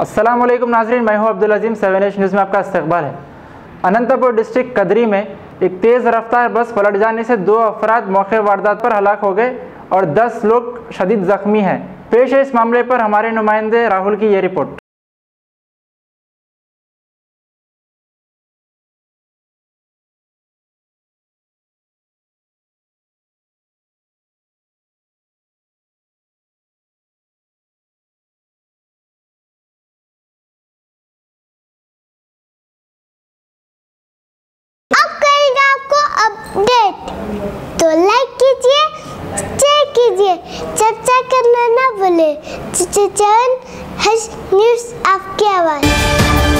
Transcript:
अस्सलामुअलैकुम नाज़रीन, मैं हूं अब्दुल अजीम। 7H न्यूज़ में आपका इस्तकबाल है। अनंतपुर डिस्ट्रिक्ट कदरी में एक तेज़ रफ्तार बस पलट जाने से 2 अफराद मौके वारदात पर हलाक हो गए और 10 लोग शदीद ज़ख्मी हैं। पेश है इस मामले पर हमारे नुमाइंदे राहुल की ये रिपोर्ट। अपडेट तो लाइक कीजिए, शेयर कीजिए, चर्चा करना ना भूले। 7H न्यूज़ आपकी आवाज़।